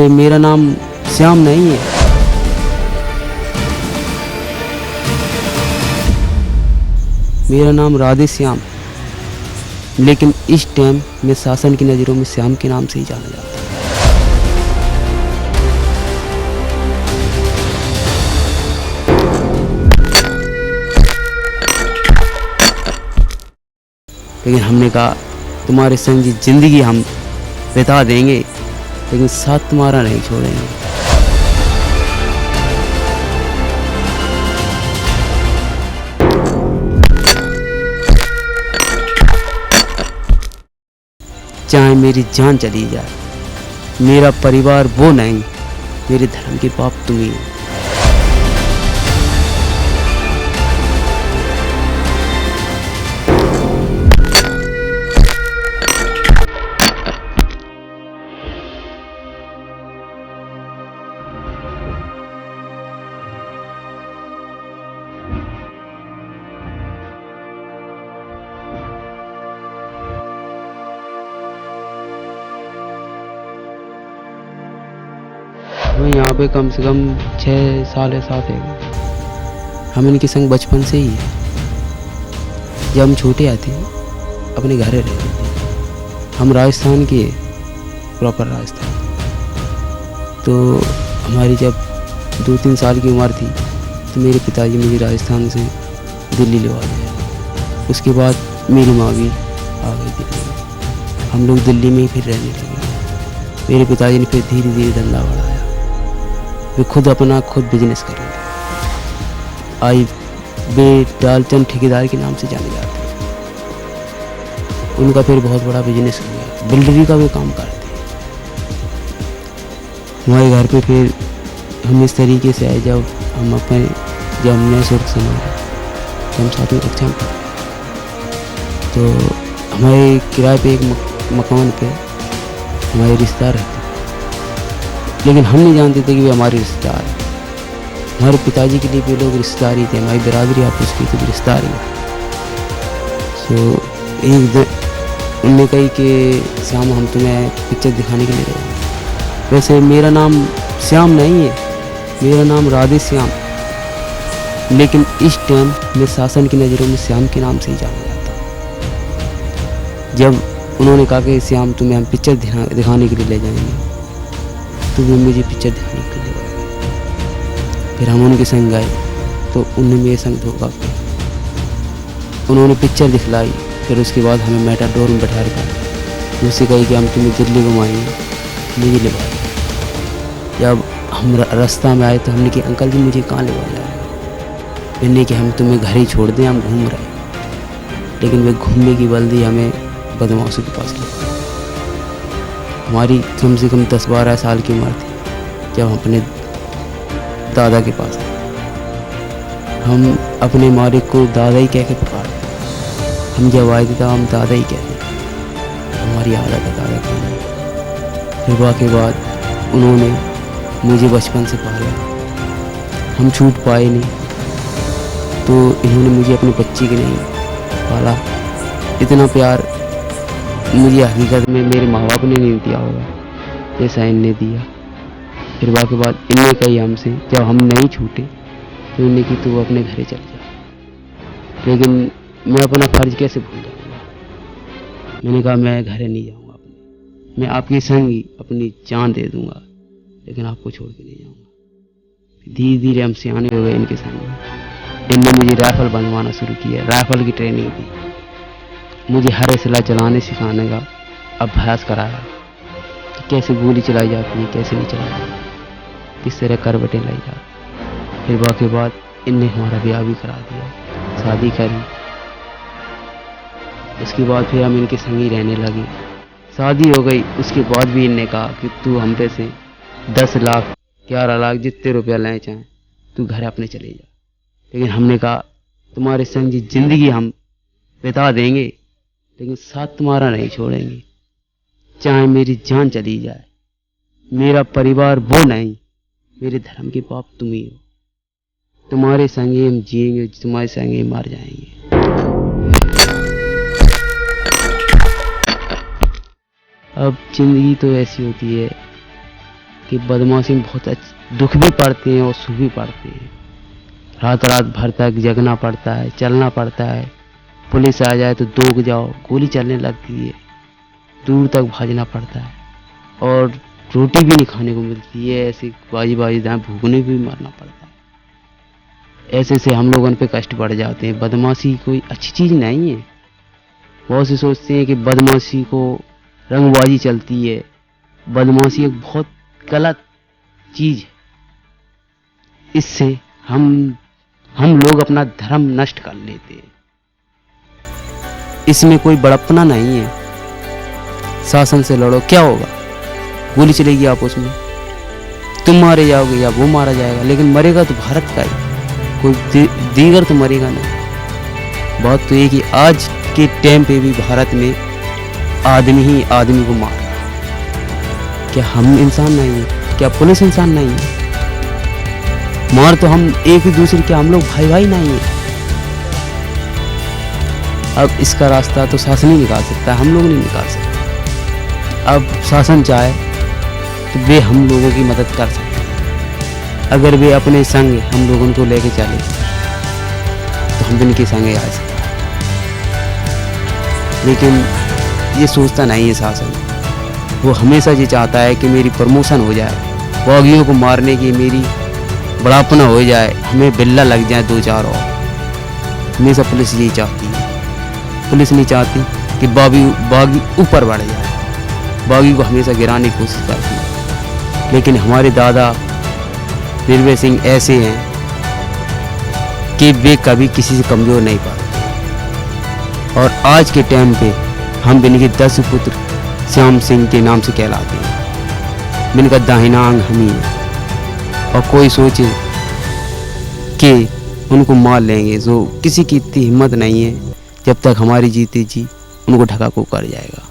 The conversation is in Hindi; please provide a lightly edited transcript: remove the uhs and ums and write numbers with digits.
वैसे मेरा नाम श्याम नहीं है, मेरा नाम राधे श्याम, लेकिन इस टाइम मैं शासन की नज़रों में श्याम के नाम से ही जाना जाता हूँ। लेकिन हमने कहा तुम्हारे संग जिंदगी हम बिता देंगे, लेकिन साथ तुम्हारा नहीं छोड़ेंगे। चाहे मेरी जान चली जाए, मेरा परिवार वो नहीं, मेरे धर्म के पाप तुम ही हो। हमें यहाँ पे कम से कम 6 साल है साथ है। हम इनके संग बचपन से ही है। जब हम छोटे आते अपने घर रहते थे। हम राजस्थान के, प्रॉपर राजस्थान। तो हमारी जब 2-3 साल की उम्र थी तो मेरे पिताजी मुझे राजस्थान से दिल्ली ले आए। उसके बाद मेरी माँ भी आ गई दिल्ली में। हम लोग दिल्ली में ही फिर रहने लगे। मेरे पिताजी ने फिर धीरे धीरे धंधा बढ़ाया। वे खुद बिजनेस कर रहे थे। आई बे डालचंद ठेकेदार के नाम से जाने जाते हैं। उनका फिर बहुत बड़ा बिजनेस हो गया। बिल्डरी का भी काम करते हैं। हमारे घर पे फिर हम इस तरीके से आए जब हमने सुर्ख समाया, हम 7वीं कक्षा में पढ़े। तो हमारे किराए पे एक मकान पे हमारे रिश्तेदार रहते, लेकिन हम नहीं जानते थे कि वे हमारे रिश्तेदार हैं। हमारे पिताजी के लिए वे लोग रिश्तेदार ही थे। हमारी बिरादरी आपस की तो रिश्तेदार ही है। तो एक दिन उनने कही कि श्याम हम तुम्हें पिक्चर दिखाने के लिए गए। वैसे मेरा नाम श्याम नहीं है, मेरा नाम राधे श्याम, लेकिन इस टाइम मैं शासन की नज़रों में श्याम के नाम से ही जाना जाता हूँ। जब उन्होंने कहा कि श्याम तुम्हें हम पिक्चर दिखाने के लिए ले जाएंगे, तो वो मुझे पिक्चर दिखाने के लिए गए। फिर हम उनके संग गए तो उन्होंने मेरे संग धोखा किया। उन्होंने पिक्चर दिखलाई। फिर उसके बाद हमें मेटाडोर में बैठा रखा। मुझसे कही कि हम तुम्हें दिल्ली घुमाएंगे, मुझे ले गए। जब हम रास्ता में आए तो हमने कि अंकल जी मुझे कहाँ ले जा रहे हैं। मैंने कि हम तुम्हें घर ही छोड़ दें, हम घूम रहे हैं। लेकिन वे घूमने की बल्दी हमें बदमाशों के पास ले गए। हमारी कम से कम 10-12 साल की उम्र थी जब हम अपने दादा के पास थे। हम अपने मालिक को दादा ही कह के पुकारते। हम जब आए थे तब हम दादा ही कहते। हमारी आदत है दादा कहने। फिर के बाद उन्होंने मुझे बचपन से पाला। हम छूट पाए नहीं, तो इन्होंने मुझे अपने बच्चे के नहीं पाला। इतना प्यार मुझे हकीकत में मेरे माँ बाप ने नहीं दिया होगा जैसा इनने दिया। फिर के बाद इनने कही हमसे, जब हम नहीं छूटे तो इनने की तू अपने घर चल जा। लेकिन मैं अपना फर्ज कैसे भूल जाऊँगा। मैंने कहा मैं घर नहीं जाऊँगा अपने, मैं आपके संग ही अपनी जान दे दूँगा, लेकिन आपको छोड़ के नहीं जाऊँगा। धीरे धीरे हम सियाने हो गए इनके संग। इनने मुझे राइफल बनवाना शुरू किया। राइफल की ट्रेनिंग दी। मुझे हर असला चलाने सिखाने का अभ्यास कराया कि कैसे गोली चलाई जाती है, कैसे नहीं चलाई जाती, किस तरह करवटें लाई जाती। फिर के बाद इनने हमारा ब्याह भी करा दिया, शादी करी। उसके बाद फिर हम इनके संग ही रहने लगे। शादी हो गई। उसके बाद भी इनने कहा कि तू हम पे से 10 लाख 11 लाख जितने रुपया लें चाहें तू घर अपने चले जा। लेकिन हमने कहा तुम्हारे संग जिंदगी हम बिता देंगे, लेकिन साथ तुम्हारा नहीं छोड़ेंगे। चाहे मेरी जान चली जाए, मेरा परिवार वो नहीं, मेरे धर्म के पाप तुम ही हो। तुम्हारे संगे हम जिएंगे, तुम्हारे संगे मर जाएंगे। अब जिंदगी तो ऐसी होती है कि बदमाशी में बहुत दुख भी पड़ते हैं और सुख भी पड़ते हैं। रात रात भर तक जगना पड़ता है, चलना पड़ता है। पुलिस आ जाए तो दौड़ जाओ, गोली चलने लगती है, दूर तक भागना पड़ता है और रोटी भी नहीं खाने को मिलती है। ऐसे बाजी बाजी दाएं भूखने भी मरना पड़ता है। ऐसे से हम लोगों पे कष्ट बढ़ जाते हैं। बदमाशी कोई अच्छी चीज़ नहीं है। बहुत से सोचते हैं कि बदमाशी को रंगबाजी चलती है। बदमाशी एक बहुत गलत चीज़ है। इससे हम लोग अपना धर्म नष्ट कर लेते हैं। इसमें कोई बड़प्पना नहीं है। शासन से लड़ो, क्या होगा? गोली चलेगी आपस में, तुम मारे जाओगे या वो मारा जाएगा, लेकिन मरेगा तो भारत का ही, कोई दीगर तो मरेगा नहीं। बात तो ये कि आज के टाइम पे भी भारत में आदमी ही आदमी को मार रहा है। क्या हम इंसान नहीं है? क्या पुलिस इंसान नहीं है? मार तो हम एक दूसरे के, हम लोग भाई भाई नहीं है। अब इसका रास्ता तो शासन ही निकाल सकता है, हम लोग नहीं निकाल सकते। अब शासन चाहे तो वे हम लोगों की मदद कर सकते हैं। अगर वे अपने संग हम लोगों को लेके चले तो हम भी उनके संग आ सकते। लेकिन ये सोचता नहीं है शासन। वो हमेशा ये चाहता है कि मेरी प्रमोशन हो जाए, बागियों को मारने की मेरी बड़ापना हो जाए, हमें बिल्ला लग जाए 2-4 और। हमेशा पुलिस यही चाहती है। पुलिस नहीं चाहती कि बागी ऊपर बढ़ जाए। बागी को हमेशा गिराने की कोशिश करती है। लेकिन हमारे दादा निर्भय सिंह ऐसे हैं कि वे कभी किसी से कमज़ोर नहीं पाते। और आज के टाइम पे हम इनके 10 पुत्र श्याम सिंह के नाम से कहलाते हैं। इनका दाहिना अंग हम ही है। और कोई सोचे कि उनको मार लेंगे, जो किसी की इतनी हिम्मत नहीं है। जब तक हमारी जीते जी उनको ढका को कर जाएगा।